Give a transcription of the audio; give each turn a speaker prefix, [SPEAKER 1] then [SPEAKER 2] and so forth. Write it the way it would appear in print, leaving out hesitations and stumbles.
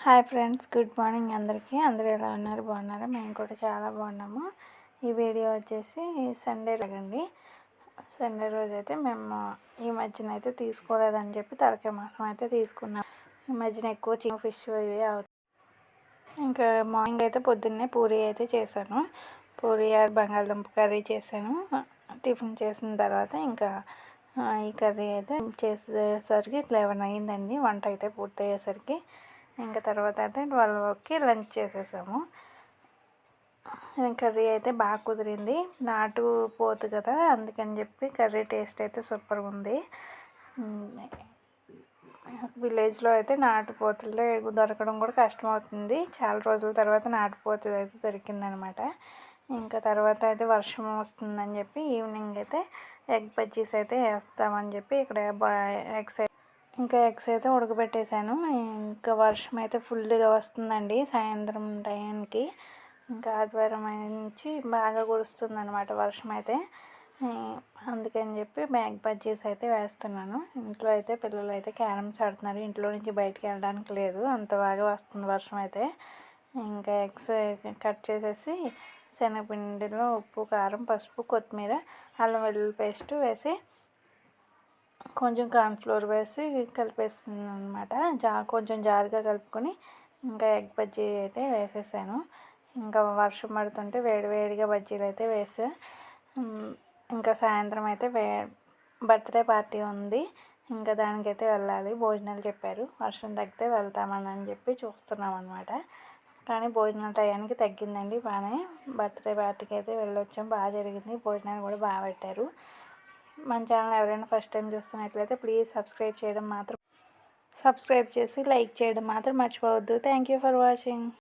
[SPEAKER 1] Hi friends, good morning అందరికీ. అందరూ ఎలా ఉన్నారు? బాగున్నారా? మేము కూడా చాలా బాగున్నాము. ఈ వీడియో వచ్చేసి సండే రోజండి. సండే రోజు అయితే మేము ఈ మధ్యన అయితే తీసుకోలేదని చెప్పి తలకాయ మాసం అయితే తీసుకున్నాం. ఈ మధ్యన ఎక్కువ చికెన్ ఫిష్ ఇవి అవుతాయి. ఇంకా మార్నింగ్ అయితే పొద్దున్నే పూరీ అయితే చేశాను. పూరీ బంగాళదుంప కర్రీ చేశాను. టిఫిన్ చేసిన తర్వాత ఇంకా ఈ కర్రీ అయితే చేసేసరికి 11 అయిందండి. వంట అయితే పూర్తయ్యేసరికి ఇంకా తర్వాత అయితే 12కి లంచ్ చేసేసాము. కర్రీ అయితే బాగా కుదిరింది. నాటు పోతు కదా, అందుకని చెప్పి కర్రీ టేస్ట్ అయితే సూపర్గా ఉంది. విలేజ్లో అయితే నాటుపోతులే దొరకడం కూడా కష్టమవుతుంది. చాలా రోజుల తర్వాత నాటుపోతు అయితే దొరికిందనమాట. ఇంకా తర్వాత అయితే వర్షం వస్తుందని చెప్పి ఈవినింగ్ అయితే ఎగ్ బజ్జీస్ అయితే వేస్తామని చెప్పి ఇక్కడ ఎగ్స్ అయితే ఉడకబెట్టేశాను. ఇంకా వర్షం అయితే ఫుల్గా వస్తుందండి సాయంత్రం టైంకి. ఇంకా ఆదివారం నుంచి బాగా కురుస్తుంది అనమాట వర్షం అయితే. అందుకని చెప్పి ఎగ్ బజ్జీస్ అయితే వేస్తున్నాను. ఇంట్లో అయితే పిల్లలు అయితే క్యారమ్స్ ఆడుతున్నారు. ఇంట్లో నుంచి బయటికి వెళ్ళడానికి లేదు, అంత బాగా వస్తుంది వర్షం అయితే. ఇంకా ఎగ్స్ కట్ చేసేసి శనగపిండిలో ఉప్పు, కారం, పసుపు, కొత్తిమీర, అల్లం వెల్లుల్లి పేస్ట్ వేసి కొంచెం కార్న్ఫ్లోర్ వేసి కలిపేస్తున్నాను అనమాట. కొంచెం జారుగా కలుపుకొని ఇంకా ఎగ్ బజ్జీ అయితే వేసేసాను. ఇంకా వర్షం పడుతుంటే వేడివేడిగా బజ్జీలు అయితే వేసా. ఇంకా సాయంత్రం అయితే బర్త్డే పార్టీ ఉంది. ఇంకా దానికైతే వెళ్ళాలి. భోజనాలు చెప్పారు, వర్షం తగ్గితే వెళ్తామని చెప్పి చూస్తున్నాం అనమాట. కానీ భోజనాల టయానికి తగ్గిందండి బాగానే. బర్త్డే పార్టీకి అయితే వెళ్ళొచ్చాం, బాగా జరిగింది. భోజనాలు కూడా బాగా పెట్టారు. మన ఛానల్ ఎవరైనా ఫస్ట్ టైం చూస్తున్నట్లయితే ప్లీజ్ సబ్స్క్రైబ్ చేసి లైక్ చేయడం మాత్రం మర్చిపోవద్దు. Thank you for watching.